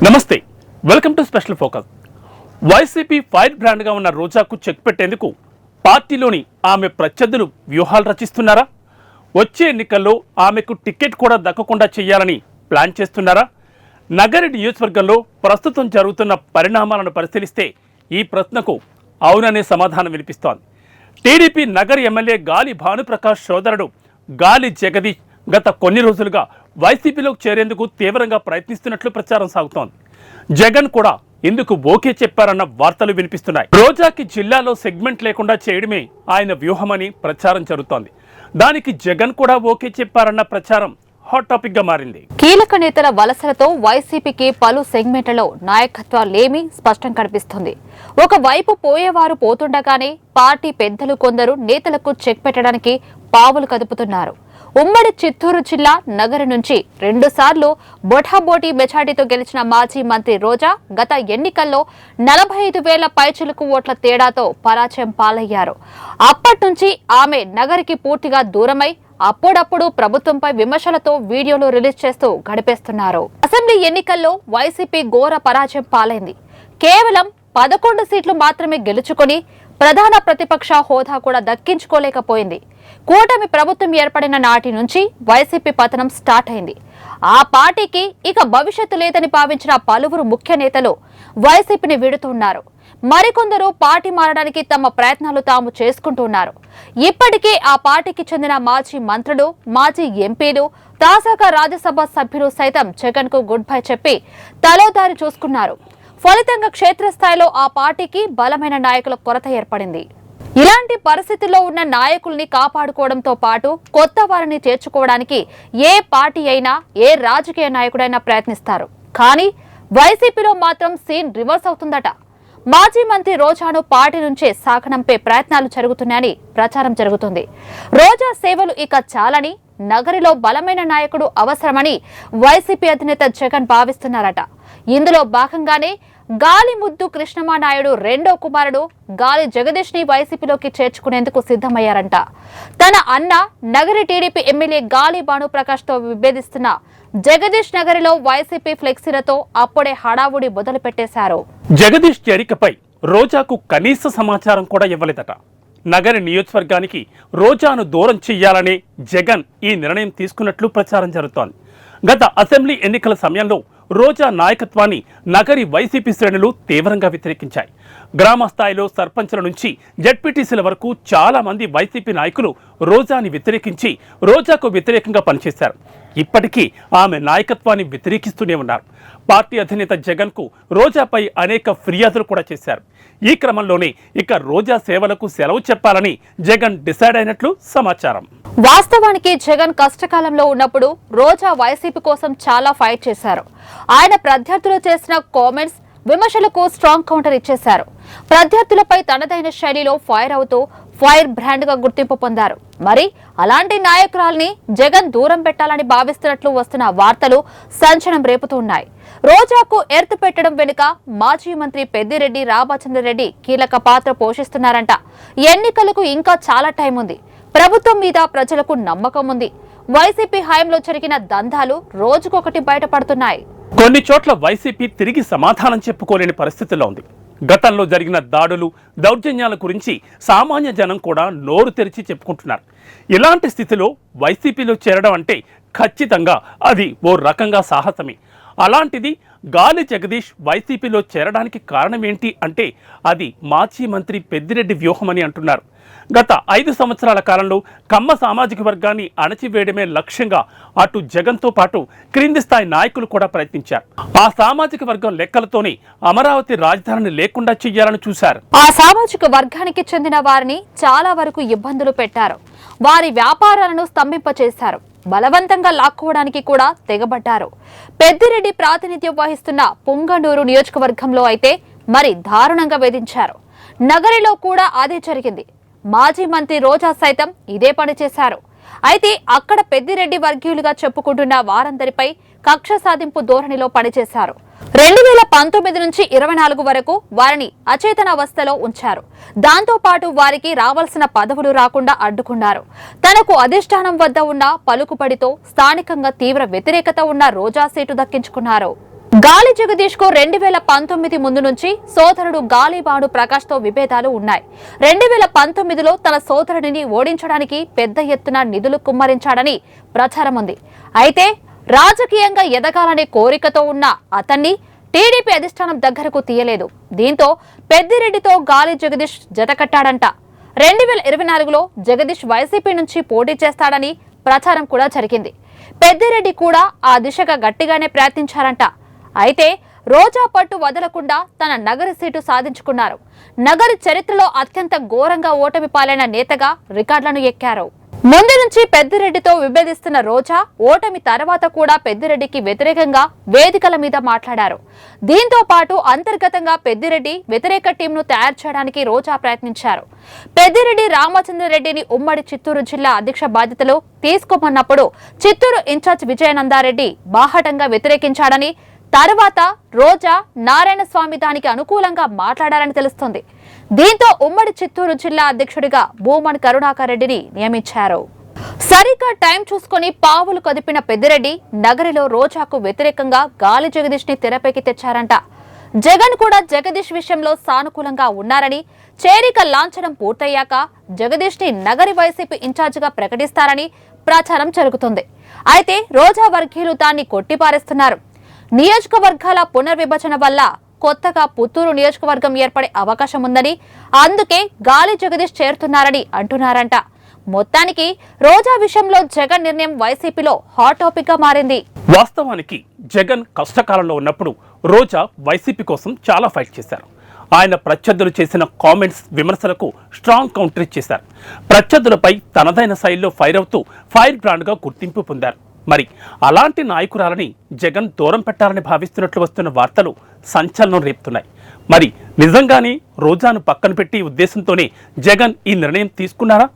నమస్తే, welcome to special focus. YCP fire బ్రాండ్గా ఉన్న రోజాకు చెక్ పెట్టేందుకు పార్టీలోని ఆమె ప్రత్యర్థులు వ్యూహాలు రచిస్తున్నారా? వచ్చే ఎన్నికల్లో ఆమెకు టికెట్ కూడా దక్కకుండా చేయాలని ప్లాన్ చేస్తున్నారా? నగరి నియోజకవర్గంలో ప్రస్తుతం జరుగుతున్న పరిణామాలను పరిశీలిస్తే ఈ ప్రశ్నకు అవుననే సమాధానం వినిపిస్తోంది. టీడీపీ నగర ఎమ్మెల్యే గాలి భానుప్రకాష్ సోదరుడు గాలి జగదీష్ గత కొన్ని రోజులుగా వైసీపీలోకి చేరేందుకు తీవ్రంగా ప్రయత్నిస్తున్నట్లు ప్రచారం సాగుతోంది. జగన్ కూడా ఇందుకు ఓకే చెప్పారన్న వార్తలు వినిపిస్తున్నాయి. రోజాకి జిల్లాలో సెగ్మెంట్ లేకుండా చేయడమే ఆయన వ్యూహమని ప్రచారం జరుగుతోంది. దానికి జగన్ కూడా ఓకే చెప్పారన్న ప్రచారం హాట్ టాపిక్ గా మారింది. కీలక నేతల వలసలతో వైసీపీకి పలు సెగ్మెంట్లలో నాయకత్వాలేమీ స్పష్టం కనిపిస్తుంది. ఒకవైపు పోయేవారు పోతుండగానే పార్టీ పెద్దలు కొందరు నేతలకు చెక్ పెట్టడానికి పావులు కదుపుతున్నారు. ఉమ్మడి చిత్తూరు జిల్లా నగర నుంచి 2 సార్లు బొటాబోటీ మెజార్టీతో గెలిచిన మాజీ మంత్రి రోజా గత ఎన్నికల్లో 45,000 పైచిలుకు ఓట్ల తేడాతో పరాజయం పాలయ్యారు. అప్పటి నుంచి ఆమె నగరికి పూర్తిగా దూరమై అప్పుడప్పుడు ప్రభుత్వంపై విమర్శలతో వీడియోలు రిలీజ్ చేస్తూ గడిపేస్తున్నారు. అసెంబ్లీ ఎన్నికల్లో వైసీపీ ఘోర పరాజయం పాలైంది. కేవలం 11 సీట్లు మాత్రమే గెలుచుకొని ప్రధాన ప్రతిపక్ష హోదా కూడా దక్కించుకోలేకపోయింది. కూటమి ప్రభుత్వం ఏర్పడిన నాటి నుంచి వైసీపీ పతనం స్టార్ట్ అయింది. ఆ పార్టీకి ఇక భవిష్యత్తు లేదని భావించిన పలువురు ముఖ్య నేతలు వైసీపీని వీడుతున్నారు. మరికొందరు పార్టీ మారడానికి తమ ప్రయత్నాలు తాము చేసుకుంటున్నారు. ఇప్పటికే ఆ పార్టీకి చెందిన మాజీ మంత్రులు, మాజీ ఎంపీలు, తాజాగా రాజ్యసభ సభ్యులు సైతం జగన్ కు గుడ్ బై చెప్పి తలోదారి చూసుకున్నారు. ఫలితంగా క్షేత్రస్థాయిలో ఆ పార్టీకి బలమైన నాయకుల కొరత ఏర్పడింది. ఇలాంటి పరిస్థితుల్లో ఉన్న నాయకుల్ని కాపాడుకోవడంతో పాటు కొత్త వారిని చేర్చుకోవడానికి ఏ పార్టీ అయినా, ఏ రాజకీయ నాయకుడైనా ప్రయత్నిస్తారు. కానీ వైసీపీలో మాత్రం సీన్ రివర్స్ అవుతుందట. మాజీ మంత్రి రోజాను పార్టీ నుంచే సాగనంపే ప్రయత్నాలు జరుగుతున్నాయని ప్రచారం జరుగుతుంది. రోజా సేవలు ఇక చాలని, నగరిలో బలమైన నాయకుడు అవసరమని వైసీపీ అధినేత జగన్ భావిస్తున్నారట. ఇందులో భాగంగానే గాలి ముద్దు కృష్ణమానాయుడు రెండో కుమారుడు గాలి జగదీష్ ని వైసీపీలోకి చేర్చుకునేందుకు సిద్ధమయ్యారంట. తన అన్న నగరి టీడీపీ ఎమ్మెల్యే గాలి భానుప్రకాష్ తో విభేదిస్తున్న జగదీష్ నగరిలో వైసీపీ ఫ్లెక్సీలతో అప్పుడే హడావుడి మొదలు పెట్టేశారు. జగదీష్ చేరికపై రోజాకు కనీస సమాచారం కూడా ఇవ్వలేదట. నగరి నియోజకవర్గానికి రోజాను దూరం చెయ్యాలనే జగన్ ఈ నిర్ణయం తీసుకున్నట్లు ప్రచారం జరుగుతోంది. గత అసెంబ్లీ ఎన్నికల సమయంలో రోజా నాయకత్వాన్ని నగరి వైసీపీ శ్రేణులు తీవ్రంగా వ్యతిరేకించాయి. గ్రామ స్థాయిలో సర్పంచ్ల నుంచి జెడ్పీటీసీల వరకు చాలా మంది వైసీపీ నాయకులు రోజాని వ్యతిరేకించి రోజాకు వ్యతిరేకంగా పనిచేశారు. ఇప్పటికీ ఆమె నాయకత్వాన్ని వ్యతిరేకిస్తూనే ఉన్నారు. పార్టీ అధినేత జగన్ కు రోజాపై అనేక ఫిర్యాదులు కూడా చేశారు. ఈ క్రమంలోనే ఇక రోజా సేవలకు సెలవు చెప్పాలని జగన్ డిసైడ్ అయినట్లు సమాచారం. వాస్తవానికి జగన్ కష్టకాలంలో ఉన్నప్పుడు రోజా వైసీపీ కోసం చాలా ఫైట్ చేశారు. ఆయన ప్రత్యర్థులు చేసిన కామెంట్స్, విమర్శలకు స్ట్రాంగ్ కౌంటర్ ఇచ్చేశారు. ప్రత్యర్థులపై తనదైన శైలిలో ఫైర్ అవుతూ ఫైర్ బ్రాండ్ గా గుర్తింపు పొందారు. మరి అలాంటి నాయకురాల్ని జగన్ దూరం పెట్టాలని భావిస్తున్నట్లు వస్తున్న వార్తలు సంచలనం రేపుతున్నాయి. రోజాకు ఎర్త్ పెట్టడం వెనుక మాజీ మంత్రి పెద్దిరెడ్డి రామచంద్రరెడ్డి కీలక పాత్ర పోషిస్తున్నారంట. ఎన్నికలకు ఇంకా చాలా టైం ఉంది. ప్రభుత్వం మీద ప్రజలకు నమ్మకం ఉంది. వైసీపీ హయాంలో జరిగిన దందాలు రోజుకొకటి బయటపడుతున్నాయి. కొన్ని చోట్ల వైసీపీ తిరిగి సమాధానం చెప్పుకోలేని పరిస్థితుల్లో ఉంది. గతంలో జరిగిన దాడులు, దౌర్జన్యాల గురించి సామాన్య జనం కూడా నోరు తెరిచి చెప్పుకుంటున్నారు. ఇలాంటి స్థితిలో వైసీపీలో చేరడం అంటే ఖచ్చితంగా అది ఓ రకంగా సాహసమే. అలాంటిది గాలి జగదీష్ వైసీపీలో చేరడానికి కారణం ఏంటి అంటే అది మాజీ మంత్రి పెద్దిరెడ్డి వ్యూహమని అంటున్నారు. గత 5 సంవత్సరాల కాలంలో కమ్మ సామాజిక వర్గాన్ని అణచివేయడమే లక్ష్యంగా అటు జగన్తో పాటు క్రింది స్థాయి నాయకులు కూడా ప్రయత్నించారు. ఆ సామాజిక వర్గం లెక్కలతోనే అమరావతి రాజధానిని లేకుండా చెయ్యాలని చూశారు. ఆ సామాజిక వర్గానికి చెందిన వారిని చాలా వరకు ఇబ్బందులు పెట్టారు. వారి వ్యాపారాలను స్తంభింపచేశారు. బలవంతంగా లాక్కోవడానికి కూడా తెగబడ్డారు. పెద్దిరెడ్డి ప్రాతినిధ్యం వహిస్తున్న పుంగనూరు నియోజకవర్గంలో అయితే మరి దారుణంగా వేధించారు. నగరిలో కూడా అదే జరిగింది. మాజీ మంత్రి రోజా సైతం ఇదే పని చేశారు. అయితే అక్కడ పెద్దిరెడ్డి వర్గీయులుగా చెప్పుకుంటున్న వారందరిపై కక్ష సాధింపు ధోరణిలో పనిచేశారు. 2019 నుంచి 24 వరకు వారిని అచేతనావస్థలో ఉంచారు. దాంతో పాటు వారికి రావాల్సిన పదవులు రాకుండా అడ్డుకున్నారు. తనకు అధిష్టానం వద్ద ఉన్న పలుకుబడితో స్థానికంగా తీవ్ర వ్యతిరేకత ఉన్న రోజా సీటు దక్కించుకున్నారు. గాలి జగదీష్ కు 2019 ముందు నుంచి సోదరుడు గాలిబాడు ప్రకాష్ తో విభేదాలు ఉన్నాయి. 2019లో తన సోదరుడిని ఓడించడానికి పెద్ద ఎత్తున నిధులు కుమ్మరించాడని ప్రచారం ఉంది. అయితే రాజకీయంగా ఎదగాలనే కోరికతో ఉన్న అతన్ని టీడీపీ అధిష్టానం దగ్గరకు తీయలేదు. దీంతో పెద్దిరెడ్డితో గాలి జగదీష్ జతకట్టాడంట. 2024లో జగదీష్ వైసీపీ నుంచి పోటీ చేస్తాడని ప్రచారం కూడా జరిగింది. పెద్దిరెడ్డి కూడా ఆ దిశగా గట్టిగానే ప్రయత్నించారంట. అయితే రోజా పట్టు వదలకుండా తన నగరి సీటు సాధించుకున్నారు. నగరి చరిత్రలో అత్యంత ఘోరంగా ఓటమి పాలైన నేతగా రికార్డులను ఎక్కారు. ముందు నుంచి పెద్దిరెడ్డితో విభేదిస్తున్న రోజా ఓటమి తర్వాత కూడా పెద్దిరెడ్డికి వ్యతిరేకంగా వేదికల మీద మాట్లాడారు. దీంతో పాటు అంతర్గతంగా పెద్దిరెడ్డి వ్యతిరేక టీంను తయారు చేయడానికి రోజా ప్రయత్నించారు. పెద్దిరెడ్డి రామచంద్రరెడ్డిని ఉమ్మడి చిత్తూరు జిల్లా అధ్యక్ష బాధ్యతలు తీసుకోమన్నప్పుడు చిత్తూరు ఇన్ఛార్జ్ విజయనందారెడ్డి బాహటంగా వ్యతిరేకించాడని, తర్వాత రోజా నారాయణ స్వామి దానికి అనుకూలంగా మాట్లాడారని తెలుస్తుంది. దీంతో ఉమ్మడి చిత్తూరు జిల్లా అధ్యక్షుడిగా భూమన్ కరుణాకర్ రెడ్డిని నియమించారు. సరిగ్గా టైం చూసుకుని పావులు కదిపిన పెద్దిరెడ్డి నగరిలో రోజాకు వ్యతిరేకంగా గాలి జగదీష్ ని తెరపైకి తెచ్చారంట. జగన్ కూడా జగదీష్ విషయంలో సానుకూలంగా ఉన్నారని, చేరిక లాంఛనం పూర్తయ్యాక జగదీష్ ని నగరి వైసీపీ ఇన్ఛార్జిగా ప్రకటిస్తారని ప్రచారం జరుగుతుంది. అయితే రోజా వర్గీయులు దాన్ని కొట్టిపారేస్తున్నారు. నియోజకవర్గాల పునర్విభజన వల్ల కొత్తగా పుత్తూరు నియోజకవర్గం ఏర్పడే అవకాశం ఉందని, అందుకే గాలి జగదీష్ చేరుతున్నారని అంటున్నారంట. మొత్తానికి రోజా విషయంలో జగన్ నిర్ణయం వైసీపీలో హాట్ టాపిక్ గా మారింది. వాస్తవానికి జగన్ కష్టకాలంలో ఉన్నప్పుడు రోజా వైసీపీ కోసం చాలా ఫైట్ చేశారు. ఆయన ప్రత్యర్థులు చేసిన కామెంట్స్, విమర్శలకు స్ట్రాంగ్ కౌంటర్ ఇచ్చేశారు. ప్రత్యర్థులపై తనదైన శైలిలో ఫైర్ అవుతూ ఫైర్ బ్రాండ్గా గుర్తింపు పొందారు. మరి అలాంటి నాయకురాలని జగన్ దూరం పెట్టాలని భావిస్తున్నట్లు వస్తున్న వార్తలు సంచలనం రేపుతున్నాయి. మరి నిజంగానే రోజాను పక్కన పెట్టి ఉద్దేశంతోనే జగన్ ఈ నిర్ణయం తీసుకున్నారా?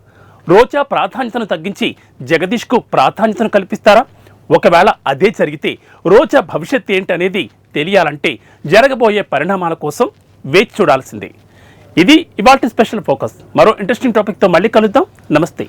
రోజా ప్రాధాన్యతను తగ్గించి జగదీష్కు ప్రాధాన్యతను కల్పిస్తారా? ఒకవేళ అదే జరిగితే రోజా భవిష్యత్ ఏంటనేది తెలియాలంటే జరగబోయే పరిణామాల కోసం వేచి చూడాల్సిందే. ఇది ఇవాల్టి స్పెషల్ ఫోకస్. మరో ఇంట్రెస్టింగ్ టాపిక్తో మళ్ళీ కలుద్దాం. నమస్తే.